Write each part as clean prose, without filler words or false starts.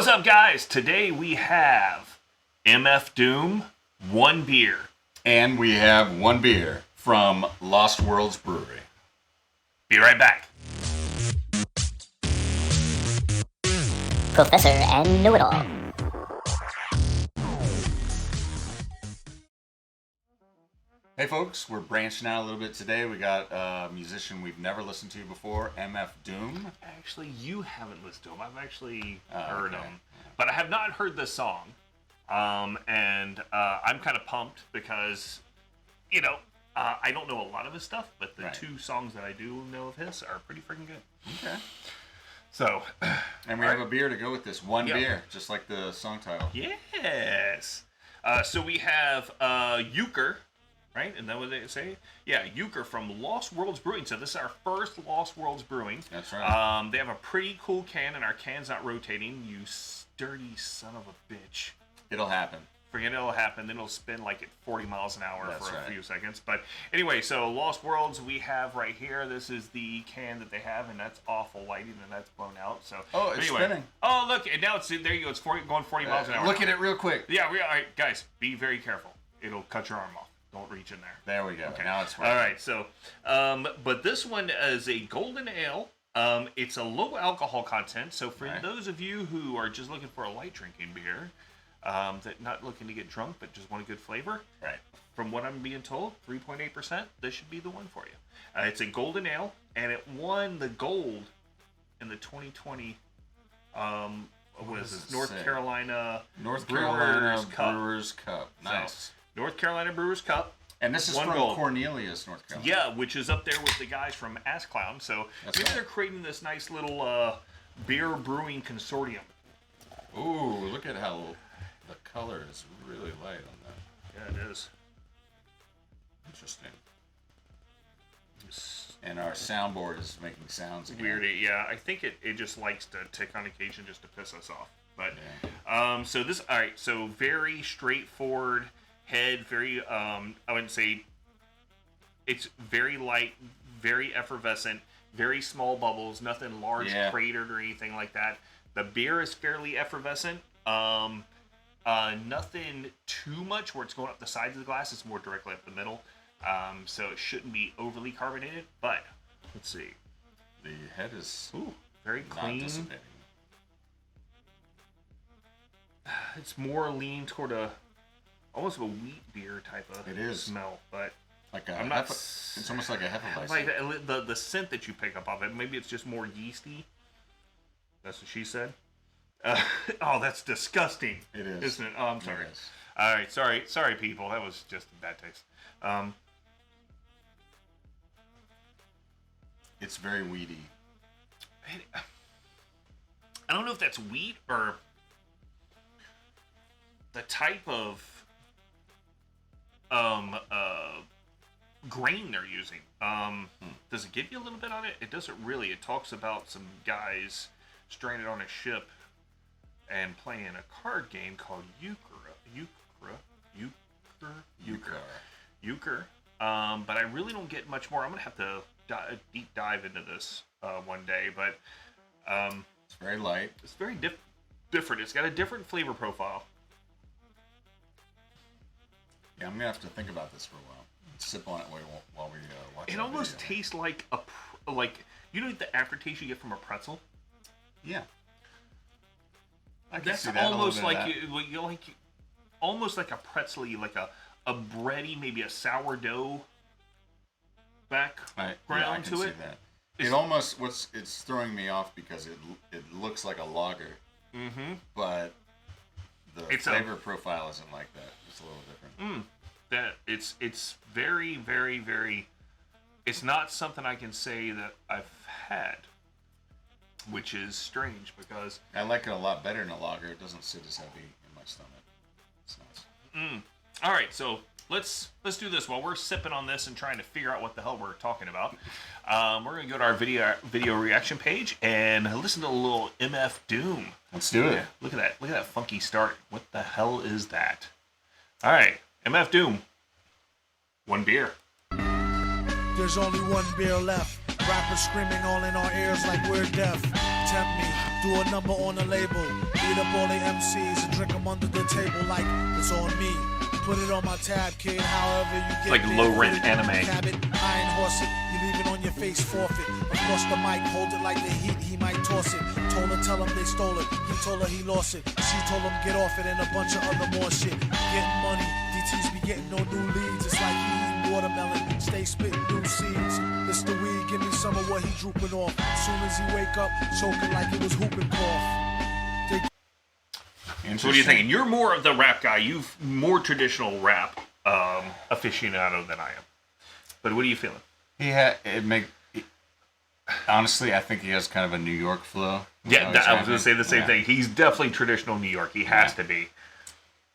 What's up, guys? Today we have mfdoom, one beer. And we have one beer from Lostworldsbrewing. Be right back. Professor and Know-It-All. Hey folks, we're branching out a little bit today. We got a musician we've never listened to before, mfdoom. Actually, you haven't listened to him. I've actually heard him. But I have not heard this song. And I'm kind of pumped because, I don't know a lot of his stuff, but the two songs that I do know of his are pretty freaking good. Okay. So. And we have a beer to go with this. One beer, just like the song title. Yes. So we have Euchre. Right? Isn't that what they say? Yeah, Euchre from Lostworldsbrewing. So this is our first Lostworldsbrewing. That's right. They have a pretty cool can, and our can's not rotating. You sturdy son of a bitch. It'll happen. Forget it'll happen. Then it'll spin like at 40 miles an hour That's for a right. few seconds. But anyway, so Lost Worlds we have right here. This is the can that they have, and that's awful lighting, and that's blown out. So it's spinning. Oh, look, and now it's there. You go. It's going 40 miles an hour. Look at it real quick. Yeah, all right, guys, be very careful. It'll cut your arm off. Don't reach in there. There we go. Okay. Now it's working. All right. So, but this one is a golden ale. It's a low alcohol content. So for those of you who are just looking for a light drinking beer, that not looking to get drunk but just want a good flavor, right? From what I'm being told, 3.8%. This should be the one for you. It's a golden ale, and it won the gold in the 2020. What is this? North Carolina Brewers Cup. Nice. So, North Carolina Brewers Cup. And this is from Cornelius, North Carolina. Yeah, which is up there with the guys from Ass Clown. So maybe they're creating this nice little beer brewing consortium. Ooh, look at how the color is really light on that. Yeah, it is. Interesting. And our soundboard is making sounds again. Weird. Yeah, I think it just likes to tick on occasion just to piss us off. But so this, all right, so very straightforward head, very I wouldn't say it's very light, very effervescent, very small bubbles, nothing large cratered or anything like that. The beer is fairly effervescent, nothing too much where it's going up the sides of the glass. It's more directly up the middle, so it shouldn't be overly carbonated. But let's see, the head is very clean. Not dissipating. It's more lean toward almost a wheat beer type of smell, but like it's almost like a Hefeweizen. Like the scent that you pick up of it, maybe it's just more yeasty. That's what she said. Oh, that's disgusting. It is, isn't it? Oh, I'm sorry. All right, sorry, people. That was just a bad taste. It's very weedy. I don't know if that's wheat or the type of grain they're using. Does it give you a little bit on it? It doesn't really. It talks about some guys stranded on a ship and playing a card game called Euchre. But I really don't get much more. I'm gonna have to deep dive into this one day. But it's very light. It's very different. It's got a different flavor profile. Yeah, I'm gonna have to think about this for a while. Sip on it while we watch. It almost tastes like the aftertaste you get from a pretzel. Yeah, that's almost like almost like a pretzel-y, like a bready, maybe a sourdough background to it. That. It almost it's throwing me off because it looks like a lager, but the flavor profile isn't like that. It's a little different. That it's very, very, very. It's not something I can say that I've had, which is strange because I like it a lot better in a lager. It doesn't sit as heavy in my stomach. It's nice. All right, so let's do this while we're sipping on this and trying to figure out what the hell we're talking about. We're gonna go to our video reaction page and listen to a little mfdoom. Let's do it. Yeah, look at that funky start. What the hell is that? All right, mfdoom. One beer. There's only one beer left. Rappers screaming all in our ears like we're deaf. Tempt me, Do a number on the label. Beat up all the MCs and drink them under the table like it's on me. Put it on my tab, kid, however you get like low-rent anime. Cabot, iron horse it, you leave it on your face, forfeit. Across the mic, hold it like the heat, he might toss it. Told her, tell him they stole it. He told her he lost it. She told him get off it and a bunch of other more shit. Getting money, DTs be getting no new leads. It's like he eating watermelon, stay spitting new seeds. It's the weed, give me some of what he drooping off. Soon as he wake up, choking like it was whooping cough. So what are you thinking? You're more of the rap guy. You've more traditional rap aficionado than I am. But what are you feeling? Honestly, I think he has kind of a New York flow. Yeah, I was going to say the same thing. He's definitely traditional New York. He has to be.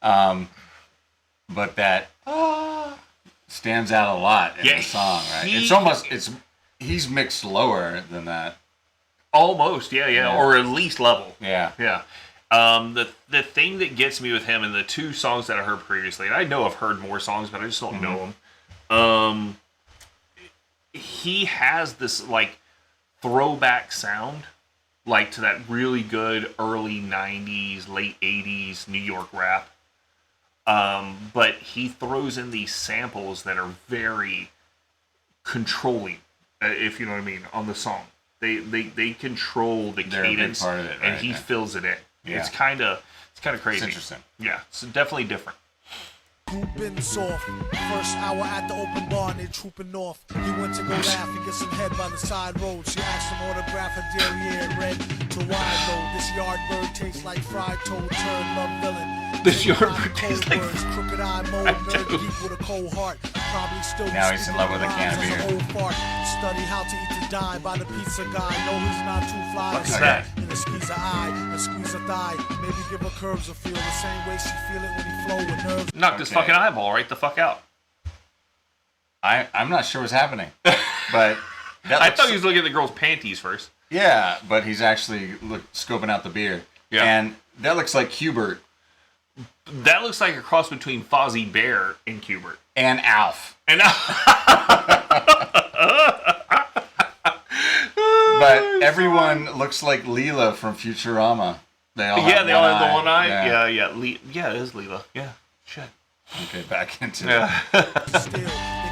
But that stands out a lot in the song, right? He's mixed lower than that. Almost, yeah, or at least level. Yeah. The thing that gets me with him and the two songs that I heard previously, and I know I've heard more songs, but I just don't know them. He has this like throwback sound, like to that really good early '90s, late '80s New York rap. But he throws in these samples that are very controlling, if you know what I mean, on the song. They control the cadence, part of it, right? And he fills it in. Yeah. It's kind of crazy. It's interesting. Yeah, it's definitely different. Grouping soft. First hour at the open bar and they trooping off. He went to go laugh and get some head by the side road. She asked him autograph her derriere red to wide load. This yard bird tastes like fried toad, turd, love villain. This yard bird tastes like crooked eye mode, nerd deep with a cold heart. Probably still now he's in love with a can of beer. Study how to eat to die by the pizza guy. No, he's not too fly. What's that? And a squeeze a eye, a squeeze a thigh. Maybe give her curves a feel the same way she feel it when he flow with nerves. Knock this fucking eyeball right the fuck out. I'm not sure what's happening, but I thought he was looking at the girl's panties first. Yeah, but he's actually scoping out the beer. Yeah, and that looks like Hubert. That looks like a cross between Fozzie Bear and Hubert. And Alf. But everyone looks like Leela from Futurama. They all have they all have the one eye. Yeah, it is Leela. Yeah, shit. Okay, back into it.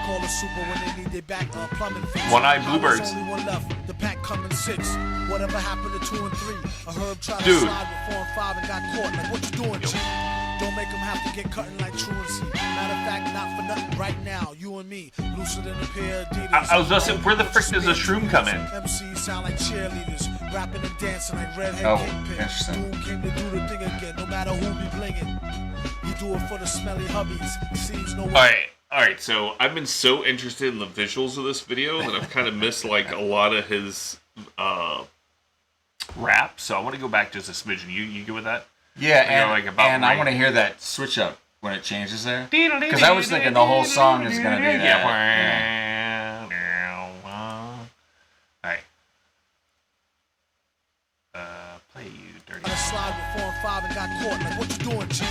Call a super when they need their back plumbing fix. One-eyed bluebirds. Only one left. The pack coming 6. Whatever happened to 2 and 3? A herb tried Dude. to slide with 4 and 5 and got caught. Like what you doing, G? Don't make them have to get cutting like truancy. Matter of fact, not for nothing right now. You and me, looser than a pair of Adidas. I was just saying, where the frick does the shroom come in? MCs sound like cheerleaders, rapping and dancing like redhead kingpin. Interesting. Doom came to do the thing again, no matter who be blinging. You do it for the smelly hubbies. Sees no way. All right, so I've been so interested in the visuals of this video that I've kind of missed like a lot of his rap. So I want to go back just a smidgen. You good with that? Yeah, and I want to hear that switch up when it changes there. Because I was thinking the whole song is going to be that. Yeah. All right. Play you dirty. I slide with 4 and 5 and got caught. Like what you doing, G?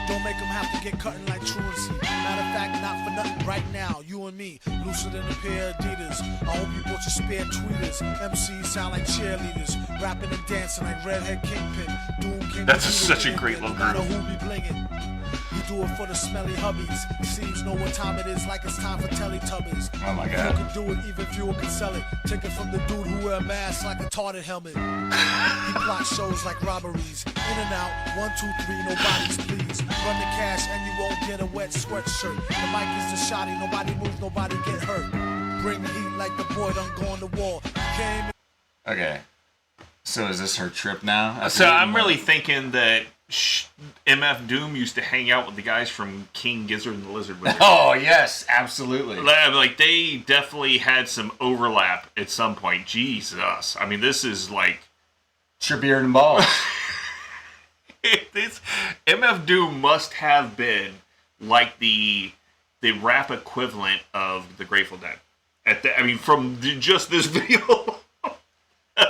Don't make them have to get cutting like truancy. Matter of fact, not for nothing right now. You and me, looser than a pair of Adidas. I hope you bought your spare tweeters. MCs sound like cheerleaders, rapping and dancing like redhead kingpin. Doom came. That's such a great little group. Who be blinging? You do it for the smelly hubbies. Seems know what time it is, like it's time for Teletubbies. Oh my You god. can do it, even fewer can sell it. Take it from the dude who wear a mask like a tarted helmet. He plot shows like robberies. In and out, 1, 2, 3, nobody's please. Run the cash and you won't get a wet sweatshirt. The mic is the shotty, nobody moves, nobody get hurt. Bring the heat like the boy done go on the wall. Okay. So is this her trip now? So I'm really thinking that mfdoom used to hang out with the guys from King Gizzard and the Lizard Wizard. Oh, yes, absolutely. Like, they definitely had some overlap at some point. Jesus. I mean, this is like... Beard and balls. This mfdoom must have been like the rap equivalent of the Grateful Dead. From just this video.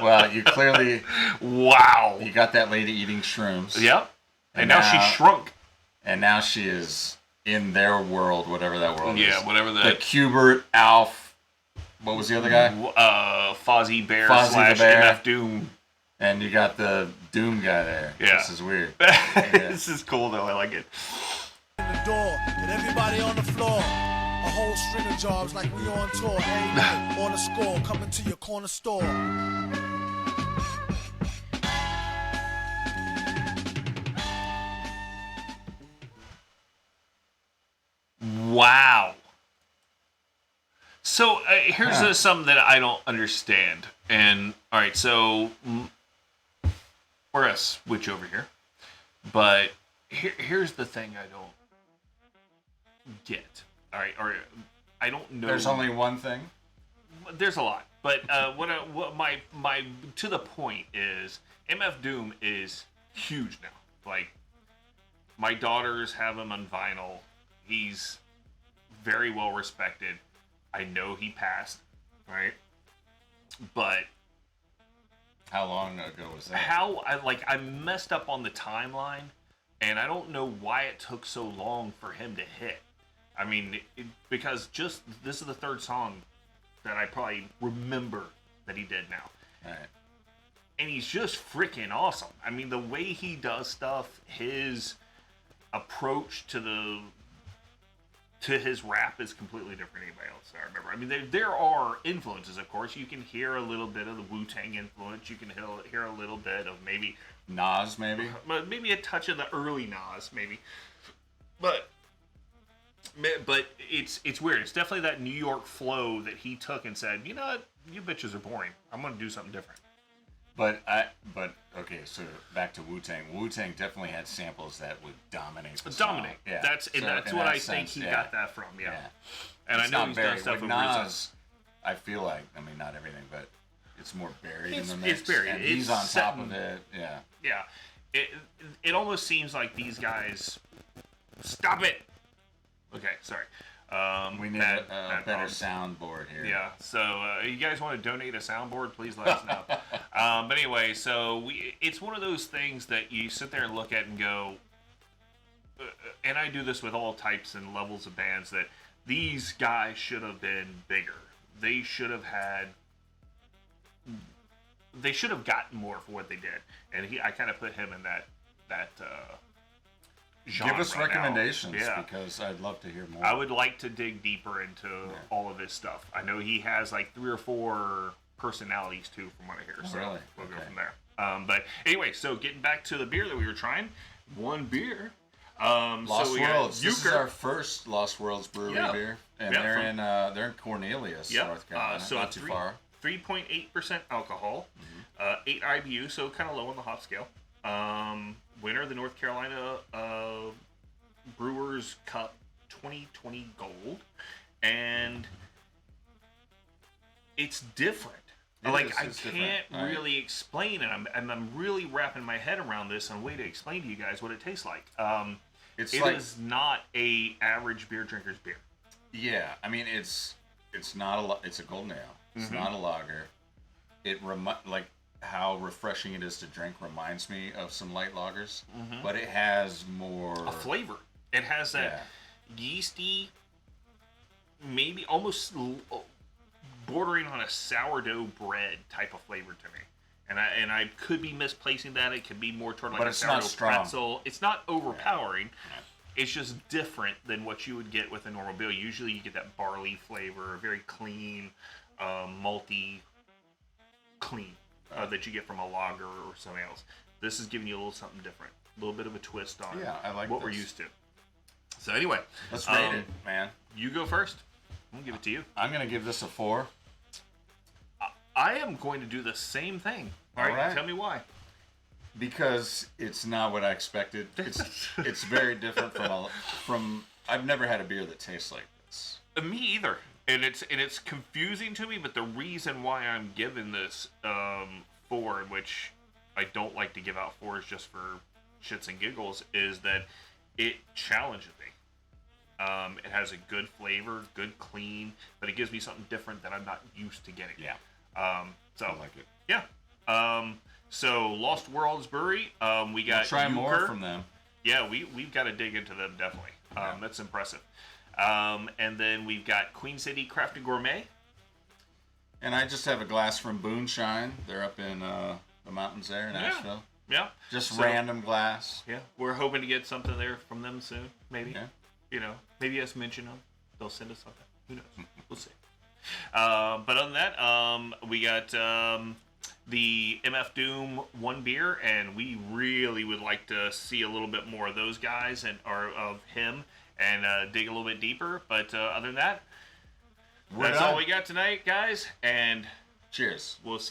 Well, you clearly... Wow. You got that lady eating shrooms. Yep. And now she shrunk. And now she is in their world, whatever that world is. Yeah, whatever that... The Hubert, Alf... What was the other guy? Fozzie Bear Fozzie / the Bear. mfdoom And you got the Doom guy there. Yeah. This is weird. This is cool, though. I like it. In the door, and everybody on the floor. A whole string of jobs like we on tour. Every night, on the score, coming to your corner store. Wow. So here's something that I don't understand. And all right, so we're gonna switch over here. But here's the thing I don't get. All right, or I don't know. There's only one thing. There's a lot, but what my to the point is mfdoom is huge now. Like my daughters have him on vinyl. He's very well respected. I know he passed, right? But how long ago was that? I messed up on the timeline, and I don't know why it took so long for him to hit. I mean, because just this is the third song that I probably remember that he did now. All right. And he's just freaking awesome. I mean, the way he does stuff, his approach to his rap is completely different than anybody else I remember. I mean, there are influences, of course. You can hear a little bit of the Wu-Tang influence. You can hear a little bit of maybe Nas, maybe a touch of the early Nas, maybe. But it's weird. It's definitely that New York flow that he took and said, you know what, you bitches are boring. I'm gonna do something different. But okay, so back to Wu-Tang. Wu-Tang definitely had samples that would dominate the song. Yeah. That's what I think he got that from. Yeah. And it's I know he's done stuff with Nas. I feel like, I mean, not everything, but it's more buried in the mix. It's buried. And he's on top of it. Yeah. Yeah. It almost seems like these guys. Stop it. Okay, sorry. We need a better soundboard here. Yeah, so you guys want to donate a soundboard, please let us know. But anyway, so it's one of those things that you sit there and look at and go, and I do this with all types and levels of bands, that these guys should have been bigger. They should have gotten more for what they did. And I kind of put him in that genre. Give us recommendations, yeah, because I'd love to hear more. I would like to dig deeper into all of his stuff. I know he has like 3 or 4 personalities too, from what I hear. So really? We'll go from there. But anyway, so getting back to the beer that we were trying, one beer. Lost Worlds. Euchre. This is our first Lost Worlds Brewing beer, and they're in Cornelius, North Carolina, so not too far. 3.8% alcohol, 8 IBU, so kind of low on the hop scale. Winner of the North Carolina Brewers Cup 2020 Gold, and it's different. I can't really explain it. I'm really wrapping my head around this and a way to explain to you guys what it tastes like. It is not a average beer drinker's beer. Yeah, I mean it's not it's a golden ale. It's not a lager. It like how refreshing it is to drink reminds me of some light lagers, but it has more a flavor. It has that yeasty, maybe almost bordering on a sourdough bread type of flavor to me. And I could be misplacing that. It could be more toward like a sourdough pretzel. It's not overpowering. Yeah. It's just different than what you would get with a normal beer. Usually you get that barley flavor, very clean, malty, clean. That you get from a lager or something else. This is giving you a little something different, a little bit of a twist on I like what we're used to. So anyway, let's rate it, man. You go first. I'm gonna give it to you. I'm gonna give this a 4. I am going to do the same thing. All right. Tell me why. Because it's not what I expected. It's very different from. I've never had a beer that tastes like this. Me either. And it's confusing to me, but the reason why I'm giving this 4, which I don't like to give out 4s just for shits and giggles, is that it challenges me. It has a good flavor, good clean, but it gives me something different that I'm not used to getting. Yeah. So I like it. Yeah. So Lost Worlds Brewery. We got. We'll try Euchre. more from them. Yeah, we've got to dig into them definitely. That's impressive. And then we've got Queen City Crafted Gourmet. And I just have a glass from Boonshine. They're up in the mountains there in Asheville. Yeah. Just random glass. Yeah. We're hoping to get something there from them soon, maybe. Yeah. You know, maybe us mention them. They'll send us something. Who knows? We'll see. But other than that, we got the MF Doom one beer, and we really would like to see a little bit more of those guys or of him and dig a little bit deeper. But other than that, that's all we got tonight, guys. And cheers. We'll see